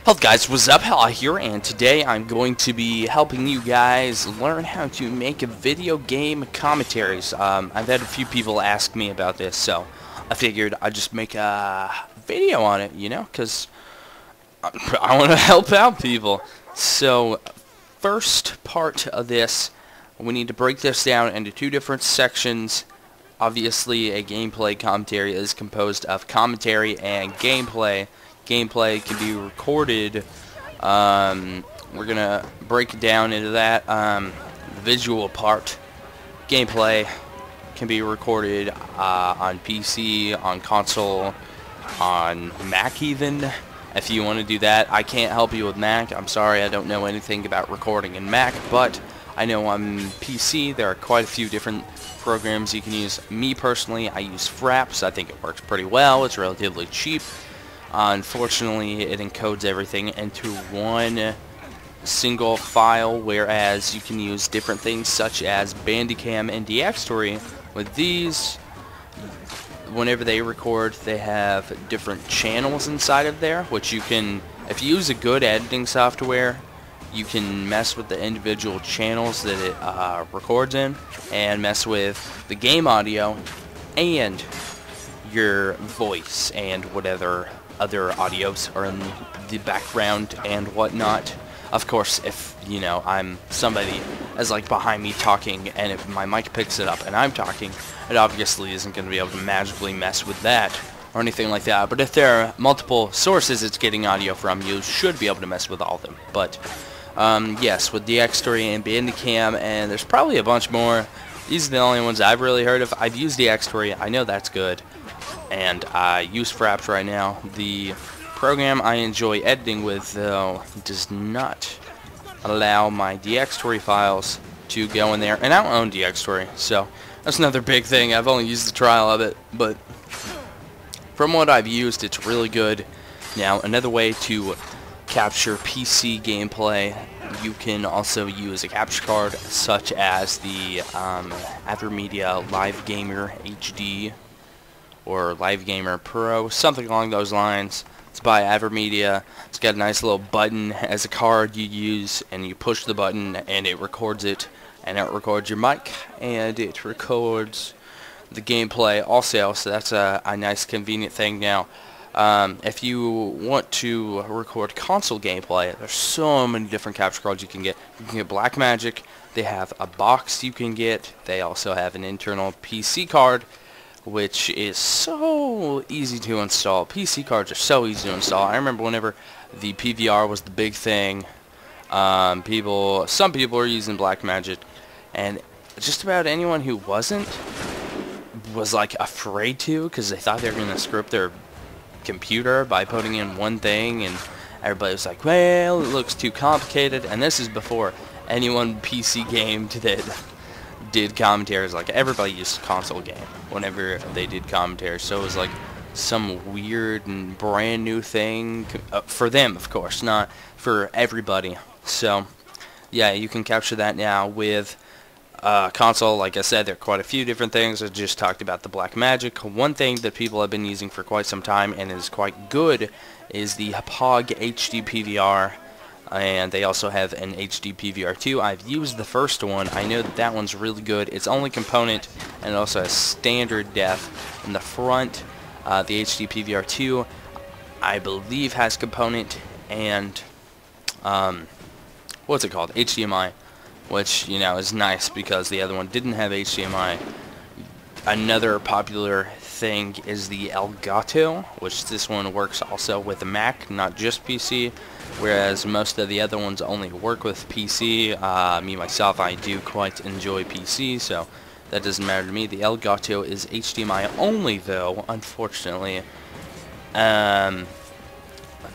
Hello guys, what's up? Hella here, and today I'm going to be helping you guys learn how to make a video game commentaries. I've had a few people ask me about this, so I figured I'd just make a video on it, you know, because I want to help out people. So, first part of this, we need to break this down into two different sections. Obviously, a gameplay commentary is composed of commentary and gameplay. Gameplay can be recorded. We're gonna break it down into that. The visual part, gameplay, can be recorded on PC, on console, on Mac even. If you want to do that, I can't help you with Mac. I'm sorry, I don't know anything about recording in Mac, but I know on PC there are quite a few different programs you can use. Me personally, I use Fraps. I think it works pretty well. It's relatively cheap. Unfortunately, it encodes everything into one single file, whereas you can use different things such as Bandicam and DxTory. With these, whenever they record, they have different channels inside of there, which you can, if you use a good editing software, you can mess with the individual channels that it records in, and mess with the game audio and your voice and whatever other audios are in the background and whatnot. Of course, if, you know, I'm somebody as like behind me talking, and if my mic picks it up and I'm talking, it obviously isn't going to be able to magically mess with that or anything like that. But if there are multiple sources it's getting audio from, you should be able to mess with all of them. But yes, with DxTory and Bandicam, and there's probably a bunch more. These are the only ones I've really heard of. I've used DxTory. I know that's good. And I use Fraps right now. The program I enjoy editing with, though, does not allow my DxTory files to go in there. And I don't own DxTory, so that's another big thing. I've only used the trial of it, but from what I've used, it's really good. Now, another way to capture PC gameplay, you can also use a capture card such as the AverMedia Live Gamer HD or Live Gamer Pro, something along those lines. It's by AverMedia. It's got a nice little button as a card you use, and you push the button and it records it, and it records your mic, and it records the gameplay also, so that's a nice convenient thing. Now, if you want to record console gameplay, there's so many different capture cards you can get. You can get Blackmagic. They have a box you can get. They also have an internal PC card, which is so easy to install. PC cards are so easy to install. I remember whenever the PVR was the big thing, some people were using Blackmagic, and just about anyone who wasn't was like afraid to, because they thought they were going to screw up their computer by putting in one thing, and everybody was like, well, it looks too complicated. And this is before anyone PC gamed that did commentaries. Like, everybody used console game whenever they did commentaries, so it was like some weird and brand new thing for them, of course, not for everybody. So yeah, you can capture that now with console. Like I said, there are quite a few different things. I just talked about the Blackmagic. One thing that people have been using for quite some time and is quite good is the POG HD PVR. And they also have an HD PVR2. I've used the first one. I know that that one's really good. It's only component, and it also has standard def in the front. The HD PVR2, I believe, has component and what's it called? HDMI, which, you know, is nice because the other one didn't have HDMI. Another popular thing is the Elgato, which this one works also with the Mac, not just PC, whereas most of the other ones only work with PC. Me, myself, I do quite enjoy PC, so that doesn't matter to me. The Elgato is HDMI only, though, unfortunately. Let's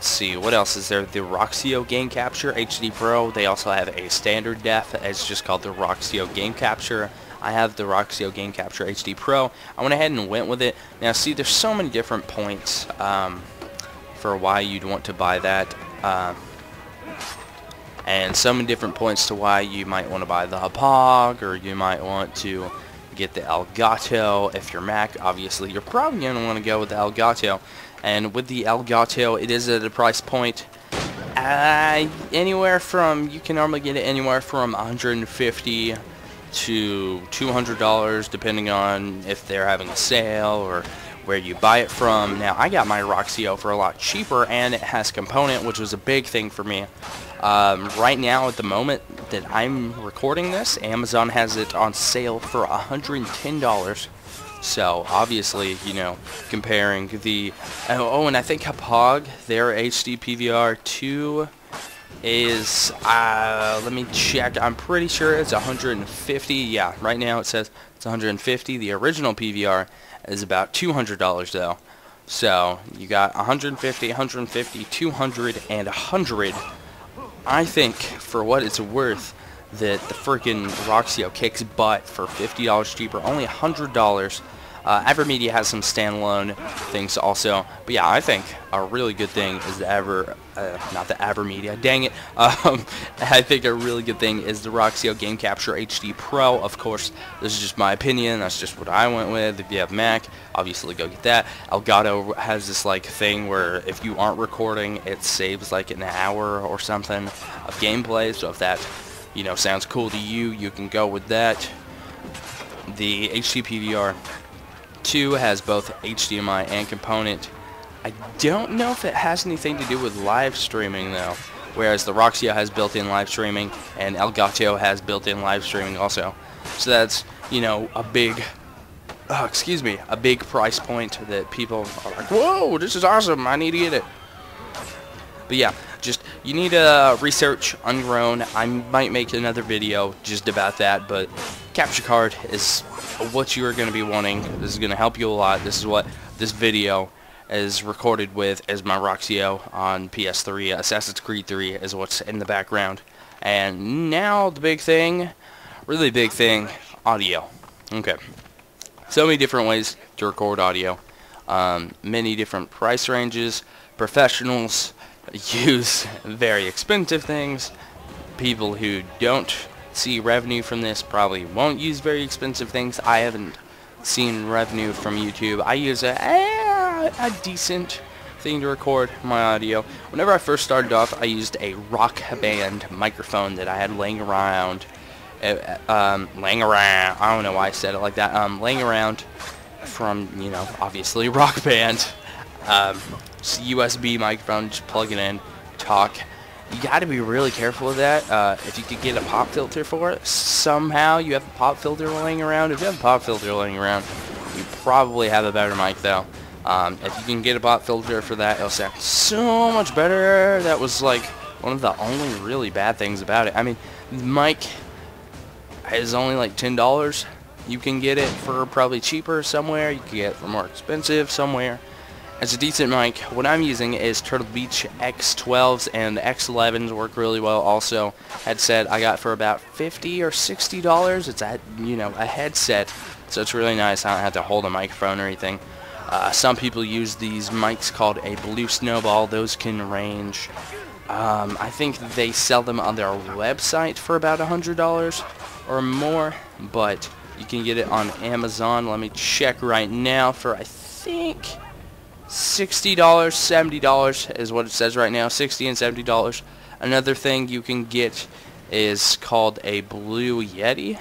see, what else is there? The Roxio Game Capture HD Pro. They also have a standard def. It's just called the Roxio Game Capture. I have the Roxio Game Capture HD Pro. I went ahead and went with it. Now, see, there's so many different points for why you'd want to buy that. And so many different points to why you might want to buy the POG, or you might want to get the Elgato. If you're Mac, obviously, you're probably going to want to go with the Elgato. And with the Elgato, it is at a price point Anywhere from, you can normally get it anywhere from $150 to $200, depending on if they're having a sale or where you buy it from. Now, I got my Roxio for a lot cheaper, and it has component, which was a big thing for me. Right now, at the moment that I'm recording this, Amazon has it on sale for $110. So, obviously, you know, comparing the... Oh, and I think Hapog, their HD PVR 2 is... let me check. I'm pretty sure it's 150. Yeah, right now it says it's 150. The original PVR is about $200, though. So, you got 150, 150, 200, and 100. I think, for what it's worth, that the freaking Roxio kicks butt for $50 cheaper, only $100. Avermedia has some standalone things also, but yeah, I think a really good thing is the not the Avermedia, dang it. I think a really good thing is the Roxio Game Capture HD Pro. Of course, this is just my opinion. That's just what I went with. If you have Mac, obviously go get that. Elgato has this like thing where if you aren't recording, it saves like an hour or something of gameplay. So if that, you know, sounds cool to you, you can go with that. The HD PVR 2 has both HDMI and component. I don't know if it has anything to do with live streaming though, whereas the Roxio has built-in live streaming and Elgato has built-in live streaming also. So that's, you know, a big a big price point that people are like, whoa, this is awesome, I need to get it. But yeah, just, you need to research Ungrown. I might make another video just about that, but capture card is what you are going to be wanting. This is going to help you a lot. This is what this video is recorded with, as my Roxio on PS3. Assassin's Creed 3 is what's in the background. And now the big thing, really big thing, audio. Okay. So many different ways to record audio. Many different price ranges. Professionals use very expensive things. People who don't see revenue from this probably won't use very expensive things. I haven't seen revenue from YouTube. I use a decent thing to record my audio. Whenever I first started off, I used a Rock Band microphone that I had laying around. I don't know why I said it like that. Laying around from, you know, obviously Rock Band. USB microphone, just plug it in, talk. You got to be really careful with that. If you could get a pop filter for it, somehow you have a pop filter laying around. If you have a pop filter laying around, you probably have a better mic though. If you can get a pop filter for that, it'll sound so much better. That was like one of the only really bad things about it. I mean, the mic is only like $10. You can get it for probably cheaper somewhere. You can get it for more expensive somewhere. It's a decent mic. What I'm using is Turtle Beach X12s, and the X11s work really well also. Headset I got for about $50 or $60. It's a, you know, a headset, so it's really nice. I don't have to hold a microphone or anything. Some people use these mics called a Blue Snowball. Those can range, I think they sell them on their website for about $100 or more, but you can get it on Amazon. Let me check right now for, I think, $60, $70 is what it says right now. $60 and $70. Another thing you can get is called a Blue Yeti,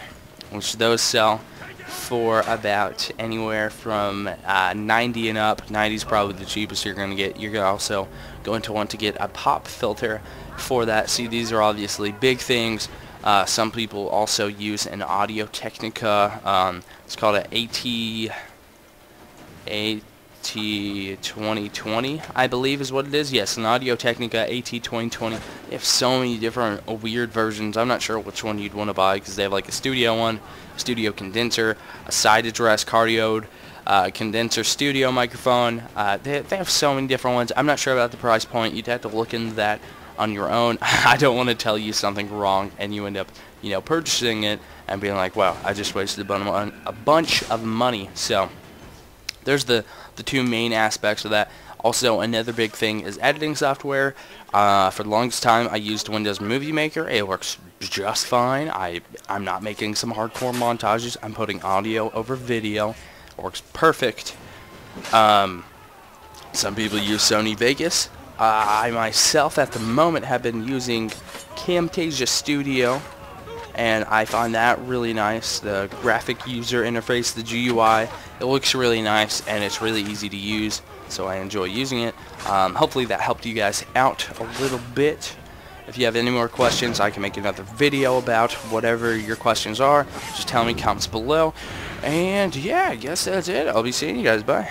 which those sell for about anywhere from 90 and up. 90 is probably the cheapest you're going to get. You're also going to want to get a pop filter for that. See, these are obviously big things. Some people also use an Audio Technica. It's called an AT2020, I believe is what it is. Yes, an Audio Technica AT2020. They have so many different weird versions. I'm not sure which one you'd want to buy because they have like a studio one, studio condenser, a side address cardioid, condenser studio microphone. They have so many different ones. I'm not sure about the price point. You'd have to look into that on your own. I don't want to tell you something wrong and you end up, you know, purchasing it and being like, wow, I just wasted a bunch of money. So there's the two main aspects of that. Also, another big thing is editing software. For the longest time, I used Windows Movie Maker. It works just fine. I'm not making some hardcore montages. I'm putting audio over video. It works perfect. Some people use Sony Vegas. I myself at the moment have been using Camtasia Studio, and I find that really nice. The graphic user interface, the GUI, it looks really nice and it's really easy to use, so I enjoy using it. Hopefully that helped you guys out a little bit. If you have any more questions, I can make another video about whatever your questions are. Just tell me, comments below. And yeah, I guess that's it. I'll be seeing you guys. Bye.